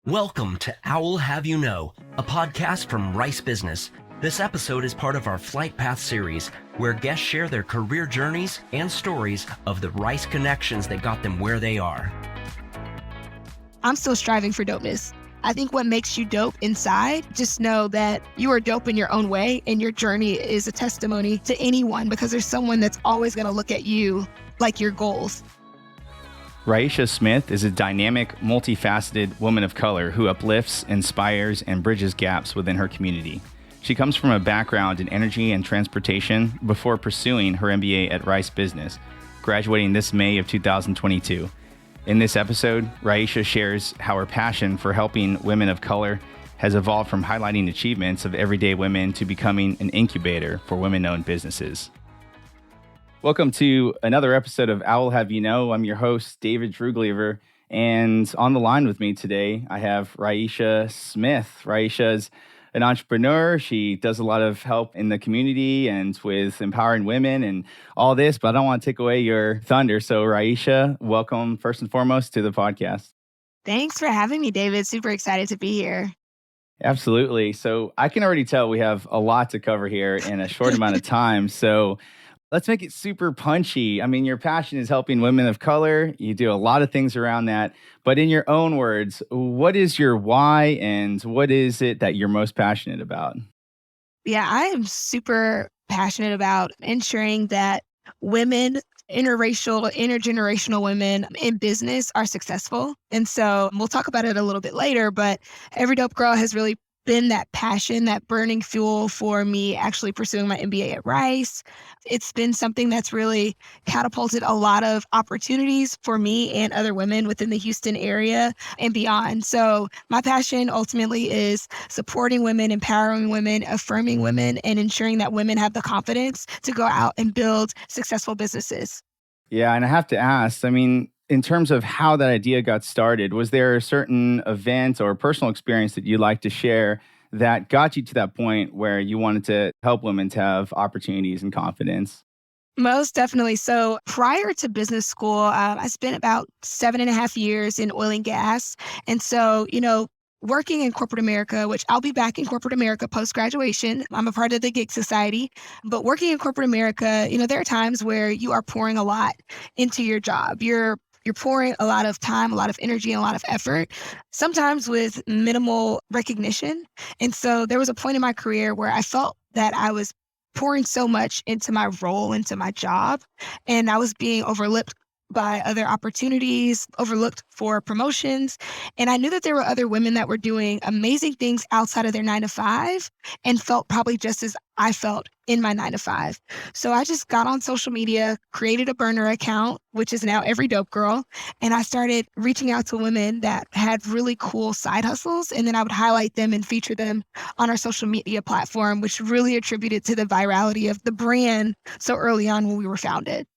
Welcome to Owl Have You Know, a podcast from Rice Business. This episode is part of our Flight Path series, where guests share their career journeys and stories of the Rice connections that got them where they are. I'm still striving for dopeness. I think what makes you dope inside, just know that you are dope in your own way, and your journey is a testimony to anyone because there's someone that's always going to look at you like your goals. Raisha Smith is a dynamic, multifaceted woman of color who uplifts, inspires, and bridges gaps within her community. She comes from a background in energy and transportation before pursuing her MBA at Rice Business, graduating this May of 2022. In this episode, Raisha shares how her passion for helping women of color has evolved from highlighting achievements of everyday women to becoming an incubator for women-owned businesses. Welcome to another episode of Owl Have You Know. I'm your host, David Droogleever, and on the line with me today, I have Raisha Smith. Raisha is an entrepreneur. She does a lot of help in the community and with empowering women and all this, but I don't want to take away your thunder. So Raisha, welcome first and foremost to the podcast. Thanks for having me, David. Super excited to be here. Absolutely. So I can already tell we have a lot to cover here in a short amount of time. So let's make it super punchy. I mean, your passion is helping women of color. You do a lot of things around that. But in your own words, what is your why and what is it that you're most passionate about? Yeah, I am super passionate about ensuring that women, interracial, intergenerational women in business are successful. And so we'll talk about it a little bit later, but EveryDopeGirl has really been that passion, that burning fuel for me actually pursuing my MBA at Rice. It's been something that's really catapulted a lot of opportunities for me and other women within the Houston area and beyond. So my passion ultimately is supporting women, empowering women, affirming women, and ensuring that women have the confidence to go out and build successful businesses. Yeah, and I have to ask, in terms of how that idea got started, was there a certain event or personal experience that you'd like to share that got you to that point where you wanted to help women to have opportunities and confidence? Most definitely. So prior to business school, I spent about 7.5 years in oil and gas. And so, working in corporate America, which I'll be back in corporate America post-graduation. I'm a part of the Gig Society. But working in corporate America, there are times where you are pouring a lot into your job. You're pouring a lot of time, a lot of energy, and a lot of effort, sometimes with minimal recognition. And so there was a point in my career where I felt that I was pouring so much into my role, into my job, and I was being overlooked by other opportunities, overlooked for promotions. And I knew that there were other women that were doing amazing things outside of their 9 to 5 and felt probably just as I felt in my 9 to 5. So I just got on social media, created a burner account, which is now EveryDopeGirl. And I started reaching out to women that had really cool side hustles. And then I would highlight them and feature them on our social media platform, which really attributed to the virality of the brand so early on when we were founded.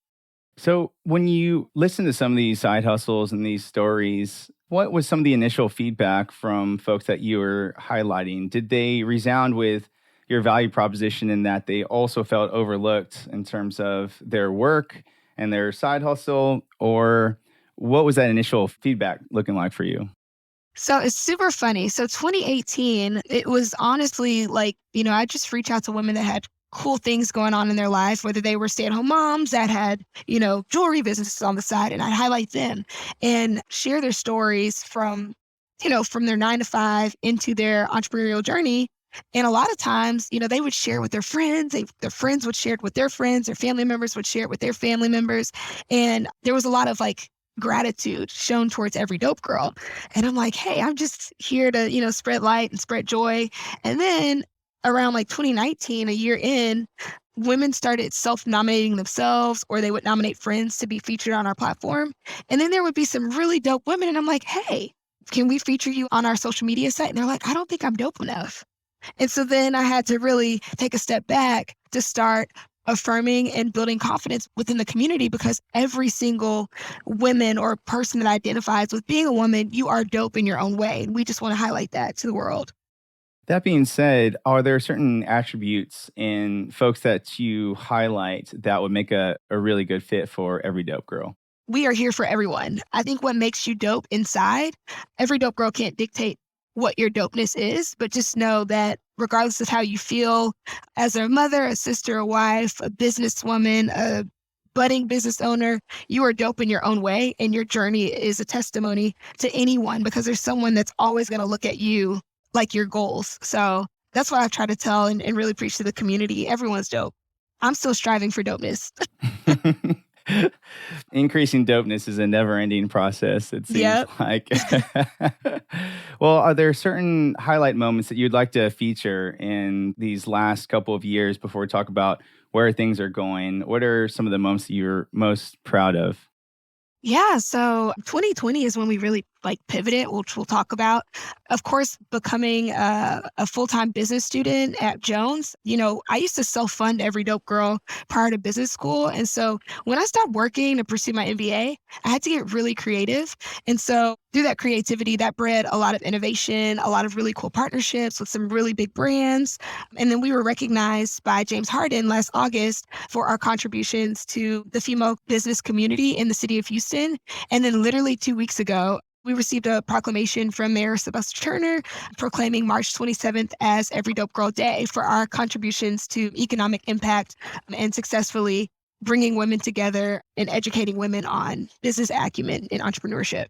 So when you listen to some of these side hustles and these stories, what was some of the initial feedback from folks that you were highlighting? Did they resound with your value proposition in that they also felt overlooked in terms of their work and their side hustle? Or what was that initial feedback looking like for you? So it's super funny. So 2018, it was honestly like, I just reached out to women that had cool things going on in their life, whether they were stay-at-home moms that had, jewelry businesses on the side, and I'd highlight them and share their stories from their 9 to 5 into their entrepreneurial journey. And a lot of times, they would share with their friends, their friends would share it with their friends, their family members would share it with their family members. And there was a lot of gratitude shown towards EveryDopeGirl. And I'm like, hey, I'm just here to, spread light and spread joy. And then around 2019, a year in, women started self-nominating themselves, or they would nominate friends to be featured on our platform. And then there would be some really dope women. And I'm like, hey, can we feature you on our social media site? And they're like, I don't think I'm dope enough. And so then I had to really take a step back to start affirming and building confidence within the community, because every single woman or person that identifies with being a woman, you are dope in your own way. And we just want to highlight that to the world. That being said, are there certain attributes in folks that you highlight that would make a really good fit for EveryDopeGirl? we are here for everyone. I think what makes you dope inside, every dope girl can't dictate what your dopeness is, but just know that regardless of how you feel as a mother, a sister, a wife, a businesswoman, a budding business owner, you are dope in your own way. And your journey is a testimony to anyone because there's someone that's always going to look at you like your goals. So that's what I try to tell and really preach to the community. Everyone's dope. I'm still striving for dopeness. Increasing dopeness is a never-ending process, it seems Yep. like. Well, are there certain highlight moments that you'd like to feature in these last couple of years before we talk about where things are going? What are some of the moments that you're most proud of? Yeah, so 2020 is when we really pivoted, which we'll talk about. Of course, becoming a full-time business student at Jones, I used to self-fund Every Dope Girl prior to business school. And so when I stopped working to pursue my MBA, I had to get really creative. And so through that creativity, that bred a lot of innovation, a lot of really cool partnerships with some really big brands. And then we were recognized by James Harden last August for our contributions to the female business community in the city of Houston. And then literally 2 weeks ago, we received a proclamation from Mayor Sylvester Turner proclaiming March 27th as Every Dope Girl Day for our contributions to economic impact and successfully bringing women together and educating women on business acumen and entrepreneurship.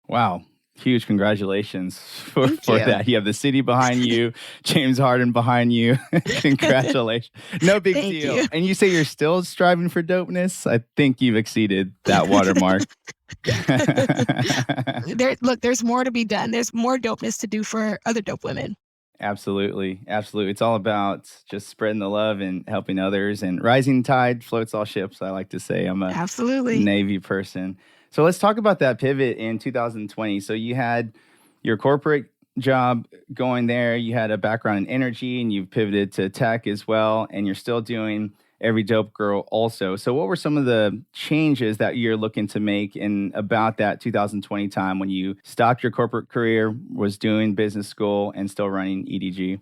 Wow. Huge congratulations for Thank you. that. You have the city behind you, James Harden behind you. Congratulations. No big Thank deal. you. And you say you're still striving for dopeness? I think you've exceeded that watermark. There's more to be done. There's more dopeness to do for other dope women. Absolutely. Absolutely. It's all about just spreading the love and helping others. And rising tide floats all ships, I like to say. I'm a Absolutely. Navy person. So let's talk about that pivot in 2020. So you had your corporate job going there. You had a background in energy and you've pivoted to tech as well. And you're still doing Every Dope Girl also. So what were some of the changes that you're looking to make in about that 2020 time when you stopped your corporate career, was doing business school and still running EDG?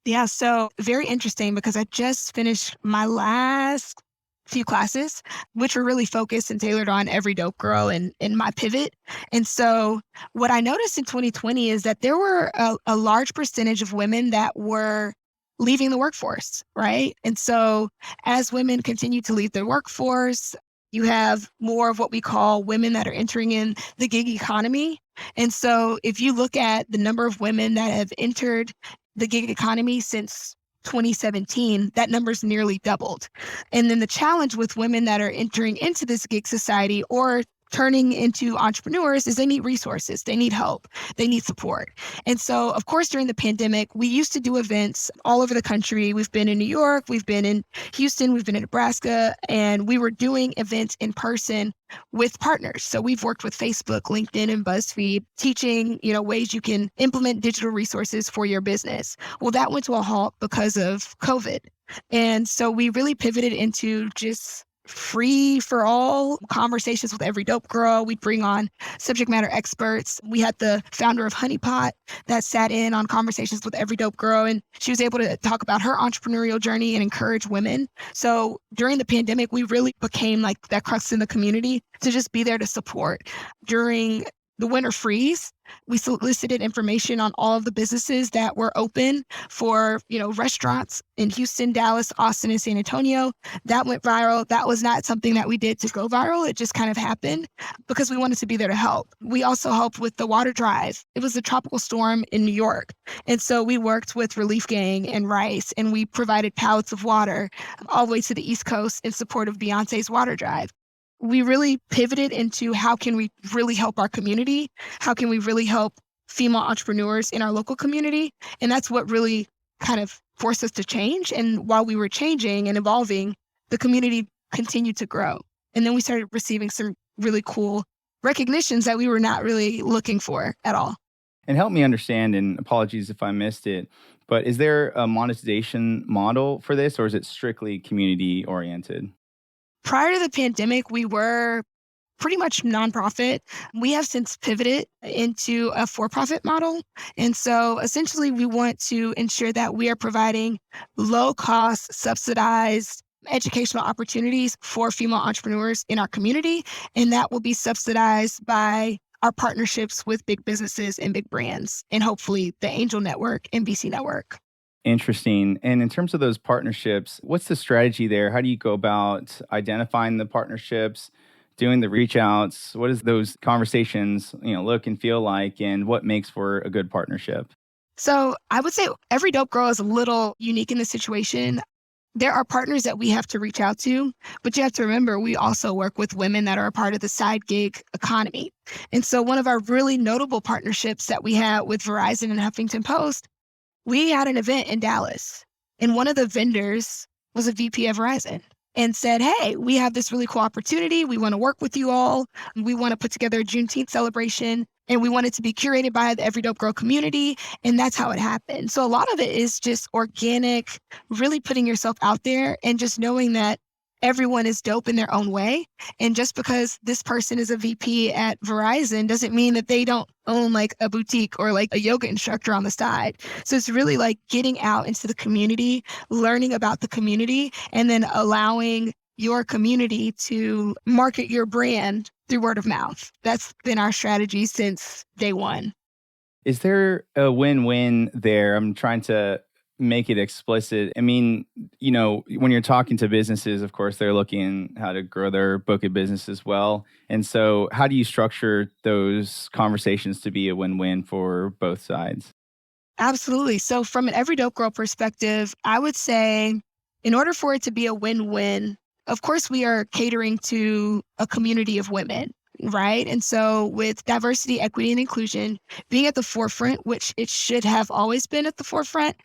Yeah, so very interesting because I just finished my last few classes, which were really focused and tailored on Every Dope Girl and my pivot. And so what I noticed in 2020 is that there were a large percentage of women that were leaving the workforce, right? And so as women continue to leave the workforce, you have more of what we call women that are entering in the gig economy. And so if you look at the number of women that have entered the gig economy since 2017, that number's nearly doubled. And then the challenge with women that are entering into this gig society or turning into entrepreneurs is they need resources, they need help, they need support. And so, of course, during the pandemic, we used to do events all over the country. We've been in New York, we've been in Houston, we've been in Nebraska, and we were doing events in person with partners. So we've worked with Facebook, LinkedIn, and BuzzFeed, teaching, ways you can implement digital resources for your business. Well, that went to a halt because of COVID. And so we really pivoted into just free for all conversations with Every Dope Girl. We'd bring on subject matter experts. We had the founder of Honeypot that sat in on conversations with Every Dope Girl, and she was able to talk about her entrepreneurial journey and encourage women. So during the pandemic, we really became like that crux in the community to just be there to support. During the winter freeze, we solicited information on all of the businesses that were open for, restaurants in Houston, Dallas, Austin, and San Antonio. That went viral. That was not something that we did to go viral. It just kind of happened because we wanted to be there to help. We also helped with the water drive. It was a tropical storm in New York. And so we worked with Relief Gang and Rice, and we provided pallets of water all the way to the East Coast in support of Beyonce's water drive. We really pivoted into how can we really help our community? How can we really help female entrepreneurs in our local community? And that's what really kind of forced us to change. And while we were changing and evolving, the community continued to grow. And then we started receiving some really cool recognitions that we were not really looking for at all. And help me understand, and apologies if I missed it, but is there a monetization model for this, or is it strictly community oriented? Prior to the pandemic, we were pretty much nonprofit. We have since pivoted into a for-profit model. And so essentially we want to ensure that we are providing low-cost, subsidized educational opportunities for female entrepreneurs in our community. And that will be subsidized by our partnerships with big businesses and big brands, and hopefully the Angel Network and BC Network. Interesting. And in terms of those partnerships, what's the strategy there? How do you go about identifying the partnerships, doing the reach outs? What does those conversations, look and feel like, and what makes for a good partnership? So I would say Every Dope Girl is a little unique in this situation. There are partners that we have to reach out to, but you have to remember, we also work with women that are a part of the side gig economy. And so one of our really notable partnerships that we had with Verizon and Huffington Post, we had an event in Dallas, and one of the vendors was a VP of Verizon and said, hey, we have this really cool opportunity. We want to work with you all. We want to put together a Juneteenth celebration, and we want it to be curated by the Every Dope Girl community. And that's how it happened. So a lot of it is just organic, really putting yourself out there and just knowing that everyone is dope in their own way. And just because this person is a VP at Verizon doesn't mean that they don't own like a boutique or like a yoga instructor on the side. So it's really like getting out into the community, learning about the community, and then allowing your community to market your brand through word of mouth. That's been our strategy since day one. Is there a win-win there? I'm trying to make it explicit. I mean, when you're talking to businesses, of course, they're looking how to grow their book of business as well. And so how do you structure those conversations to be a win-win for both sides? Absolutely. So from an Every Dope Girl perspective, I would say in order for it to be a win-win, of course, we are catering to a community of women, right? And so with diversity, equity, and inclusion being at the forefront, which it should have always been at the forefront,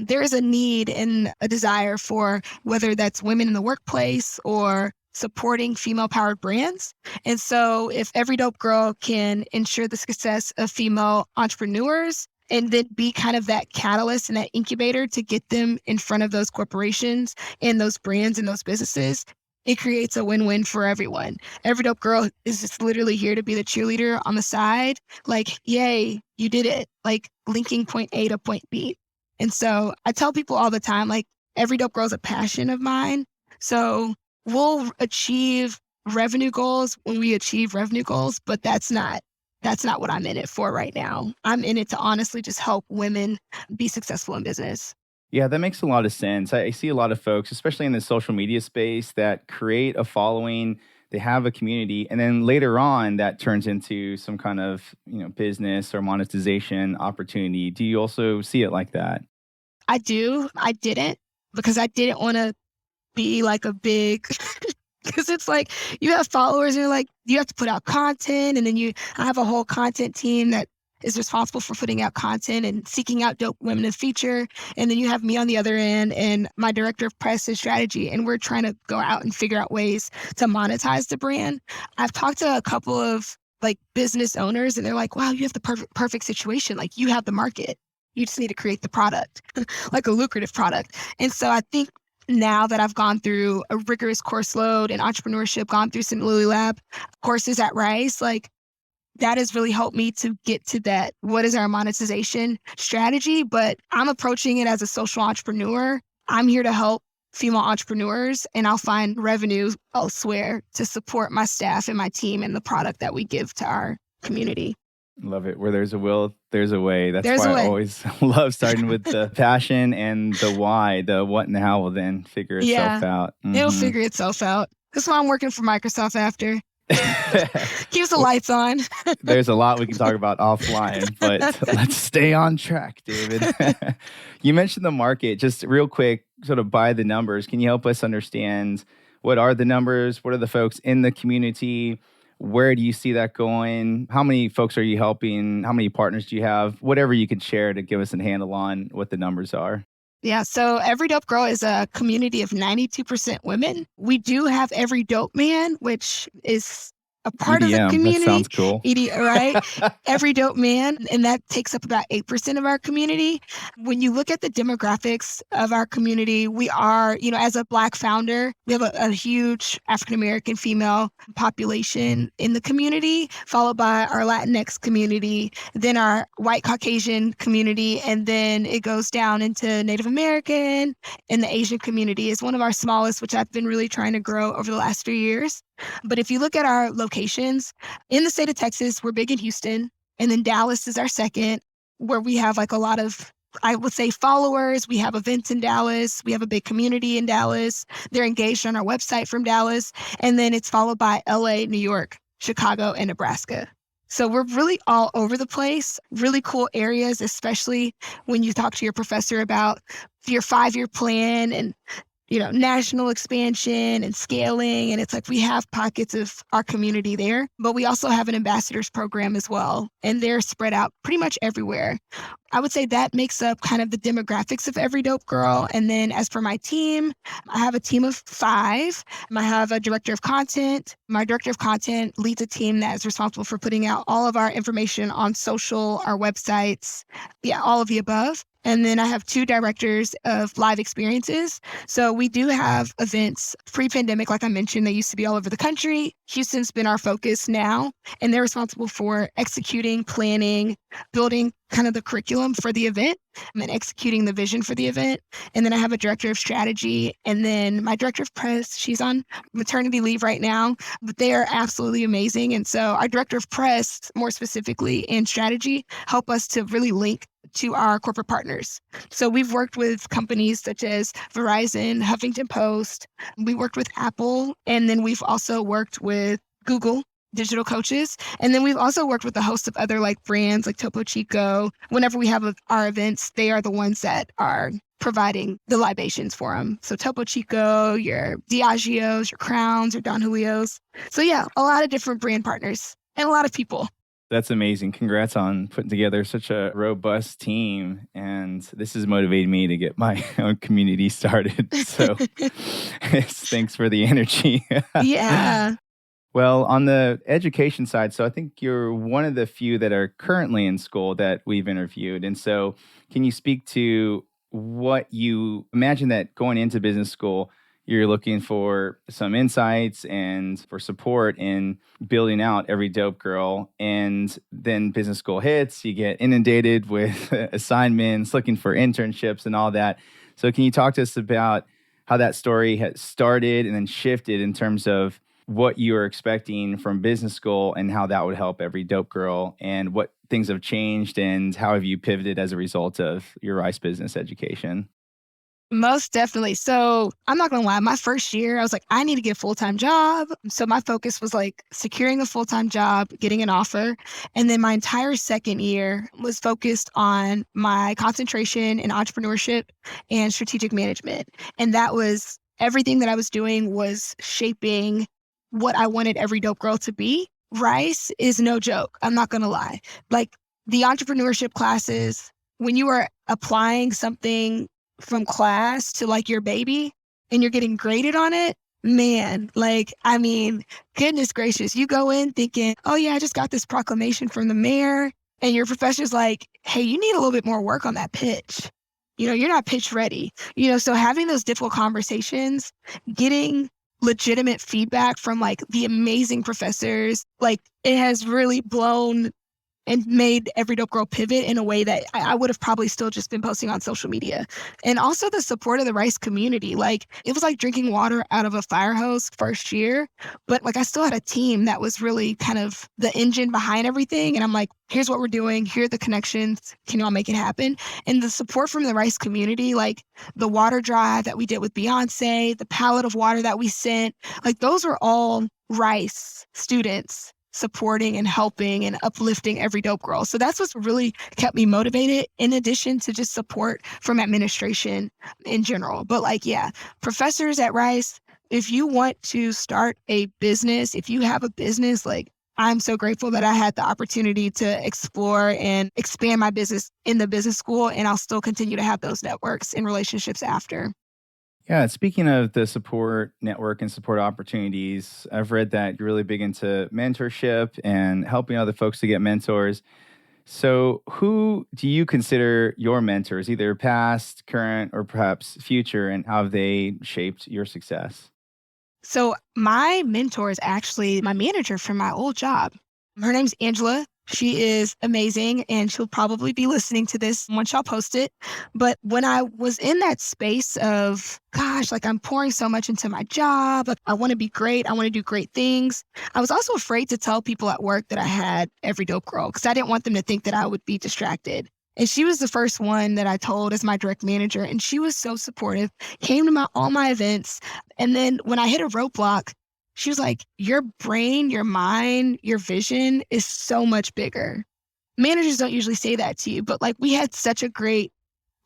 there is a need and a desire for whether that's women in the workplace or supporting female-powered brands. And so if Every Dope Girl can ensure the success of female entrepreneurs and then be kind of that catalyst and that incubator to get them in front of those corporations and those brands and those businesses, it creates a win-win for everyone. Every Dope Girl is just literally here to be the cheerleader on the side. Like, yay, you did it. Like linking point A to point B. And so I tell people all the time, like, Every Dope Girl is a passion of mine. So we'll achieve revenue goals when we achieve revenue goals, but that's not what I'm in it for right now. I'm in it to honestly just help women be successful in business. Yeah, that makes a lot of sense. I see a lot of folks, especially in the social media space, that create a following, they have a community, and then later on that turns into some kind of, business or monetization opportunity. Do you also see it like that? I do. I didn't, because I didn't want to be like a big because it's like you have followers and you're like, you have to put out content. And then I have a whole content team that is responsible for putting out content and seeking out dope women to feature. And then you have me on the other end and my director of press and strategy. And we're trying to go out and figure out ways to monetize the brand. I've talked to a couple of like business owners and they're like, wow, you have the perfect situation. Like you have the market. You just need to create the product, like a lucrative product. And so I think now that I've gone through a rigorous course load in entrepreneurship, gone through some Lily Lab courses at Rice, like that has really helped me to get to that. What is our monetization strategy? But I'm approaching it as a social entrepreneur. I'm here to help female entrepreneurs and I'll find revenue elsewhere to support my staff and my team and the product that we give to our community. Love it. Where there's a will, there's a way. That's There's a why way. I always love starting with the passion and the why. The what and the how will then figure itself out. It'll figure itself out. That's why I'm working for Microsoft after. Keeps the lights on. There's a lot we can talk about offline, but let's stay on track, David. You mentioned the market. Just real quick, sort of by the numbers, can you help us understand what are the numbers? What are the folks in the community? Where do you see that going? How many folks are you helping? How many partners do you have? Whatever you could share to give us a handle on what the numbers are. Yeah, so Every Dope Girl is a community of 92% women. We do have Every Dope Man, which is a part of the EDM, that community. sounds cool. Right? Every dope man, and that takes up about 8% of our community. When you look at the demographics of our community, we are, as a Black founder, we have a huge African American female population in the community, followed by our Latinx community, then our white Caucasian community, and then it goes down into Native American, and the Asian community is one of our smallest, which I've been really trying to grow over the last 3 years. But if you look at our locations in the state of Texas, we're big in Houston, and then Dallas is our second, where we have like a lot of, I would say, followers. We have events in Dallas. We have a big community in Dallas. They're engaged on our website from Dallas. And then it's followed by LA, New York, Chicago, and Nebraska. So we're really all over the place, really cool areas, especially when you talk to your professor about your 5-year plan and national expansion and scaling. And it's like we have pockets of our community there, but we also have an ambassadors program as well. And they're spread out pretty much everywhere. I would say that makes up kind of the demographics of Every Dope Girl. And then as for my team, I have a team of 5. I have a director of content. My director of content leads a team that is responsible for putting out all of our information on social, our websites, all of the above. And then I have 2 directors of live experiences. So we do have events pre-pandemic, like I mentioned, they used to be all over the country. Houston's been our focus now, and they're responsible for executing, planning, building kind of the curriculum for the event, and executing the vision for the event. And then I have a director of strategy, and then my director of press, she's on maternity leave right now, but they are absolutely amazing. And so our director of press, more specifically, and strategy help us to really link to our corporate partners. So we've worked with companies such as Verizon, Huffington Post. We worked with Apple, and then we've also worked with Google digital coaches. And then we've also worked with a host of other like brands like Topo Chico. Whenever we have our events, they are the ones that are providing the libations for them. So Topo Chico, your Diageo's, your Crowns, your Don Julio's. So yeah, a lot of different brand partners and a lot of people. That's amazing. Congrats on putting together such a robust team. And this has motivated me to get my own community started. So thanks for the energy. Yeah. Well, on the education side, so I think you're one of the few that are currently in school that we've interviewed. And so can you speak to what you imagine that going into business school, you're looking for some insights and for support in building out Every Dope Girl, and then business school hits, you get inundated with assignments, looking for internships and all that. So can you talk to us about how that story has started and then shifted in terms of what you are expecting from business school and how that would help Every Dope Girl, and what things have changed and how have you pivoted as a result of your Rice business education? Most definitely. So I'm not going to lie. My first year, I was like, I need to get a full-time job. So my focus was like securing a full-time job, getting an offer. And then my entire second year was focused on my concentration in entrepreneurship and strategic management. And that was everything that I was doing was shaping what I wanted Every Dope Girl to be. Rice is no joke. I'm not going to lie. Like the entrepreneurship classes, when you are applying something from class to like your baby and you're getting graded on it, man, like, I mean, goodness gracious, you go in thinking, oh yeah, I just got this proclamation from the mayor, and your professor's like, hey, you need a little bit more work on that pitch. You're not pitch ready. So having those difficult conversations, getting legitimate feedback from like the amazing professors, like it has really blown and made Every Dope Girl pivot in a way that I would have probably still just been posting on social media. And also the support of the Rice community. Like it was like drinking water out of a fire hose first year, but like I still had a team that was really kind of the engine behind everything. And I'm like, here's what we're doing. Here are the connections. Can you all make it happen? And the support from the Rice community, like the water drive that we did with Beyonce, the pallet of water that we sent, like those were all Rice students supporting and helping and uplifting Every Dope Girl. So that's what's really kept me motivated, in addition to just support from administration in general. But like, yeah, professors at Rice, if you want to start a business, if you have a business, like I'm so grateful that I had the opportunity to explore and expand my business in the business school, and I'll still continue to have those networks and relationships after. Yeah, speaking of the support network and support opportunities, I've read that you're really big into mentorship and helping other folks to get mentors. So, who do you consider your mentors, either past, current, or perhaps future, and how have they shaped your success? So my mentor is actually my manager from my old job. Her name's Angela. She is amazing, and she'll probably be listening to this once y'all post it. But when I was in that space of, gosh, like I'm pouring so much into my job, like I want to be great, I want to do great things. I was also afraid to tell people at work that I had Every Dope Girl because I didn't want them to think that I would be distracted. And she was the first one that I told as my direct manager, and she was so supportive, came to all my events. And then when I hit a roadblock, she was like, your brain, your mind, your vision is so much bigger. Managers don't usually say that to you, but like we had such a great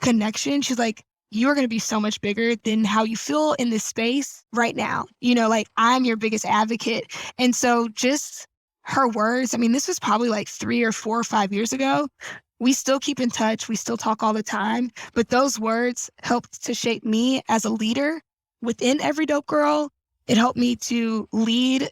connection. She's like, you're going to be so much bigger than how you feel in this space right now. Like I'm your biggest advocate. And so just her words, I mean, this was probably like 3 or 4 or 5 years ago. We still keep in touch. We still talk all the time. But those words helped to shape me as a leader within Every Dope Girl. It helped me to lead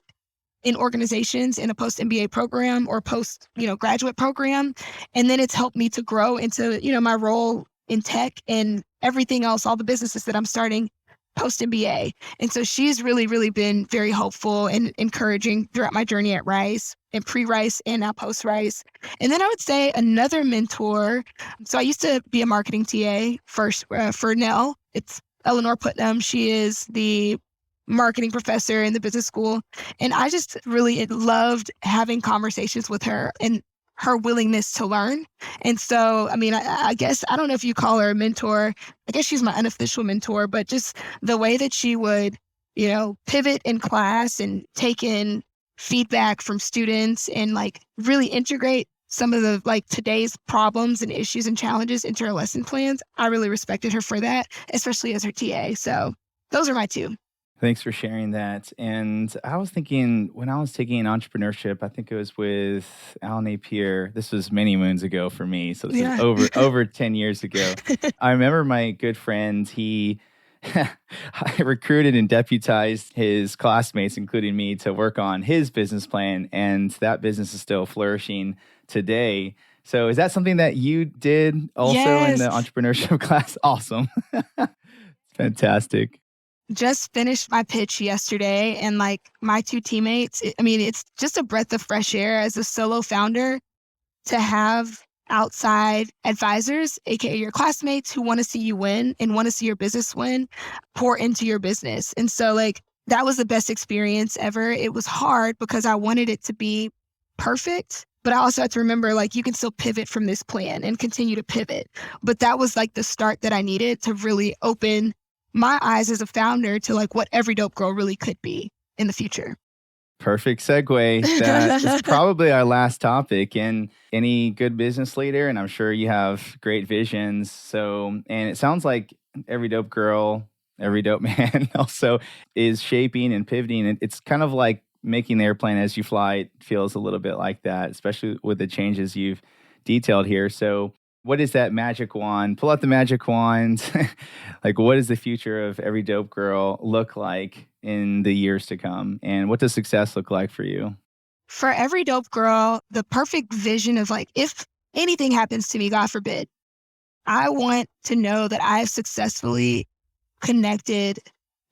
in organizations in a post MBA program or post, graduate program. And then it's helped me to grow into, my role in tech and everything else, all the businesses that I'm starting post MBA. And so she's really, really been very helpful and encouraging throughout my journey at Rice and pre-Rice and now post-Rice. And then I would say another mentor. So I used to be a marketing TA for Nell. It's Eleanor Putnam. She is the marketing professor in the business school. And I just really loved having conversations with her and her willingness to learn. And so, I mean, I guess, I don't know if you call her a mentor. I guess she's my unofficial mentor, but just the way that she would, pivot in class and take in feedback from students and like really integrate some of the like today's problems and issues and challenges into her lesson plans. I really respected her for that, especially as her TA. So those are my two. Thanks for sharing that. And I was thinking when I was taking entrepreneurship, I think it was with Al Napier. This was many moons ago for me. So this is over 10 years ago. I remember my good friend, he recruited and deputized his classmates, including me, to work on his business plan. And that business is still flourishing today. So is that something that you did also in the entrepreneurship class? Awesome. Fantastic. Just finished my pitch yesterday, and like my two teammates, it's just a breath of fresh air as a solo founder to have outside advisors, aka your classmates, who want to see you win and want to see your business win, pour into your business. And so like that was the best experience ever. It was hard because I wanted it to be perfect, but I also had to remember like you can still pivot from this plan and continue to pivot. But that was like the start that I needed to really open my eyes as a founder to like what Every Dope Girl really could be in the future. Perfect segue. That is probably our last topic. And any good business leader, and I'm sure you have great visions. So, and it sounds like Every Dope Girl, Every Dope Man also is shaping and pivoting. And it's kind of like making the airplane as you fly. It feels a little bit like that, especially with the changes you've detailed here. So what is that magic wand? Pull out the magic wand. Like, what does the future of Every Dope Girl look like in the years to come? And what does success look like for you? For Every Dope Girl, the perfect vision of like, if anything happens to me, God forbid, I want to know that I have successfully connected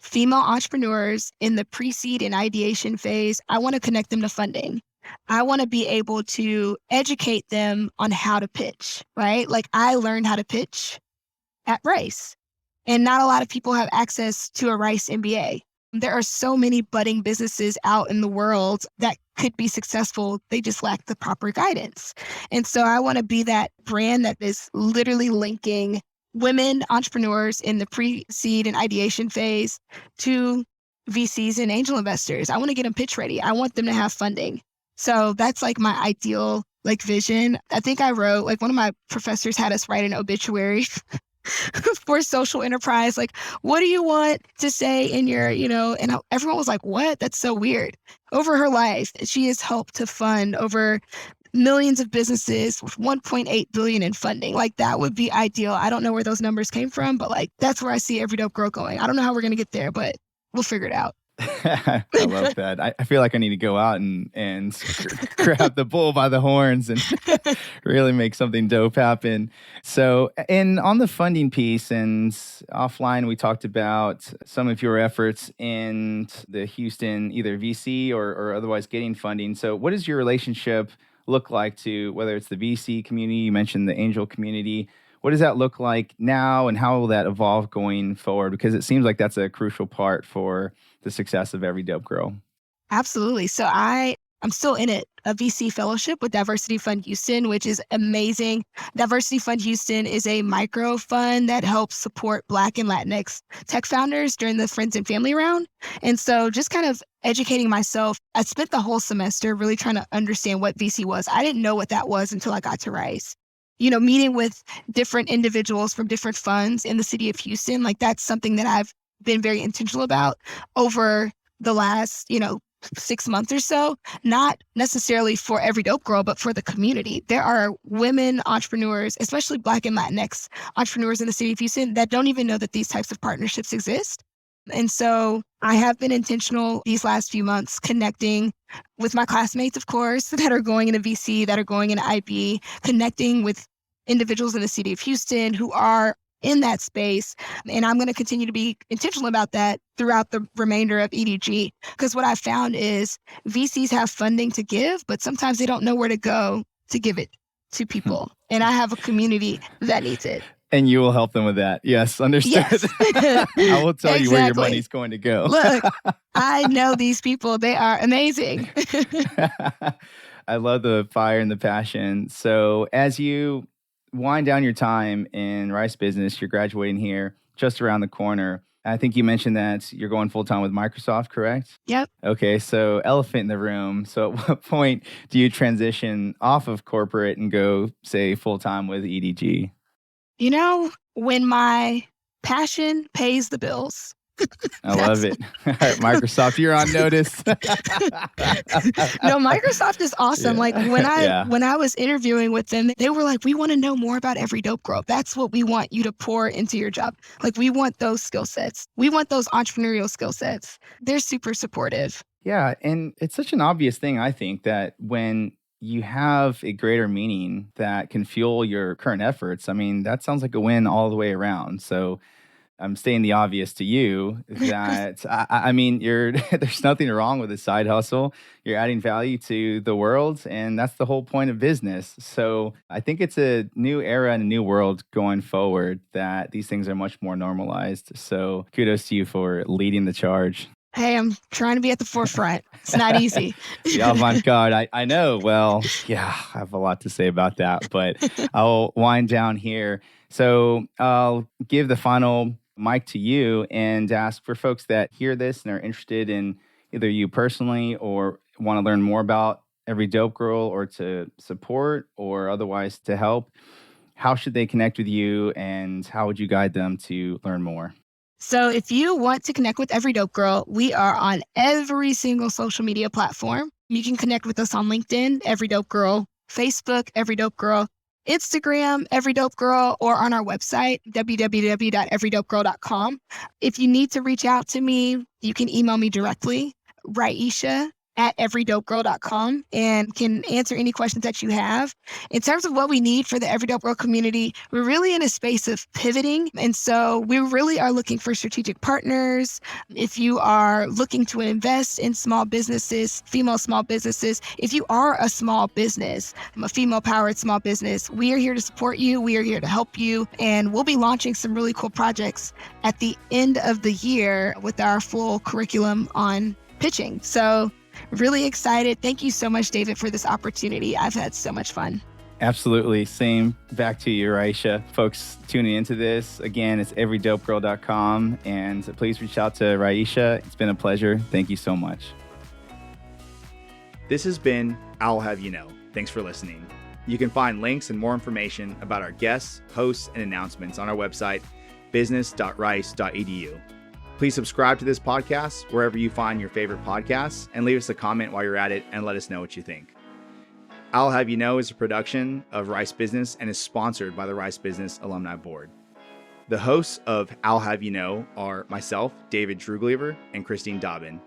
female entrepreneurs in the pre-seed and ideation phase. I want to connect them to funding. I want to be able to educate them on how to pitch, right? Like I learned how to pitch at Rice, and not a lot of people have access to a Rice MBA. There are so many budding businesses out in the world that could be successful. They just lack the proper guidance. And so I want to be that brand that is literally linking women entrepreneurs in the pre-seed and ideation phase to VCs and angel investors. I want to get them pitch ready. I want them to have funding. So that's like my ideal like vision. I think I wrote, like one of my professors had us write an obituary for social enterprise. Like, what do you want to say in your, and everyone was like, what? That's so weird. Over her life, she has helped to fund over millions of businesses with 1.8 billion in funding. Like that would be ideal. I don't know where those numbers came from, but like that's where I see Every Dope Girl going. I don't know how we're going to get there, but we'll figure it out. I love that. I feel like I need to go out and grab the bull by the horns and really make something dope happen. So, and on the funding piece and offline, we talked about some of your efforts in the Houston, either VC or otherwise getting funding. So what does your relationship look like to whether it's the VC community, you mentioned the angel community, what does that look like now and how will that evolve going forward? Because it seems like that's a crucial part for the success of Every Dope Girl. Absolutely. So I'm still in it, a VC fellowship with Diversity Fund Houston, which is amazing. Diversity Fund Houston is a micro fund that helps support Black and Latinx tech founders during the friends and family round. And so just kind of educating myself, I spent the whole semester really trying to understand what VC was. I didn't know what that was until I got to Rice. Meeting with different individuals from different funds in the city of Houston, like that's something that I've been very intentional about over the last, 6 months or so, not necessarily for Every Dope Girl, but for the community. There are women entrepreneurs, especially Black and Latinx entrepreneurs in the city of Houston that don't even know that these types of partnerships exist. And so I have been intentional these last few months connecting with my classmates, of course, that are going into VC, that are going into IB, connecting with individuals in the city of Houston who are in that space. And I'm going to continue to be intentional about that throughout the remainder of EDG. Because what I found is VCs have funding to give, but sometimes they don't know where to go to give it to people. And I have a community that needs it. And you will help them with that. Yes, understood. Yes. I will tell you where your money's going to go. Look, I know these people. They are amazing. I love the fire and the passion. So as you wind down your time in Rice Business, you're graduating here just around the corner. I think you mentioned that you're going full-time with Microsoft, correct? Yep. Okay, so elephant in the room. So at what point do you transition off of corporate and go, say, full-time with EDG? When my passion pays the bills. I love it. All right, Microsoft, you're on notice. No, Microsoft is awesome. Yeah. Like when I was interviewing with them, they were like, we want to know more about Every Dope Girl. That's what we want you to pour into your job. Like we want those skill sets. We want those entrepreneurial skill sets. They're super supportive. Yeah, and it's such an obvious thing, I think, that when you have a greater meaning that can fuel your current efforts, I mean, that sounds like a win all the way around. So I'm stating the obvious to you that, I mean, there's nothing wrong with a side hustle. You're adding value to the world, and that's the whole point of business. So I think it's a new era and a new world going forward that these things are much more normalized. So kudos to you for leading the charge. Hey, I'm trying to be at the forefront. It's not easy. The avant-garde, I know. Well, yeah, I have a lot to say about that, but I'll wind down here. So I'll give the final mic to you and ask for folks that hear this and are interested in either you personally or want to learn more about Every Dope Girl or to support or otherwise to help, how should they connect with you and how would you guide them to learn more? So if you want to connect with Every Dope Girl, we are on every single social media platform. You can connect with us on LinkedIn, Every Dope Girl, Facebook, Every Dope Girl, Instagram, Every Dope Girl, or on our website, www.everydopegirl.com. If you need to reach out to me, you can email me directly, Raisha@everydopegirl.com, and can answer any questions that you have. In terms of what we need for the Every Dope Girl community, we're really in a space of pivoting. And so we really are looking for strategic partners. If you are looking to invest in small businesses, female small businesses, if you are a small business, a female-powered small business, we are here to support you. We are here to help you. And we'll be launching some really cool projects at the end of the year with our full curriculum on pitching. So really excited. Thank you so much, David, for this opportunity. I've had so much fun. Absolutely. Same back to you, Raisha. Folks tuning into this, again, it's everydopegirl.com. And please reach out to Raisha. It's been a pleasure. Thank you so much. This has been I'll Have You Know. Thanks for listening. You can find links and more information about our guests, hosts, and announcements on our website, business.rice.edu. Please subscribe to this podcast wherever you find your favorite podcasts and leave us a comment while you're at it and let us know what you think. I'll Have You Know is a production of Rice Business and is sponsored by the Rice Business Alumni Board. The hosts of I'll Have You Know are myself, David Droogleever, and Christine Dobbin.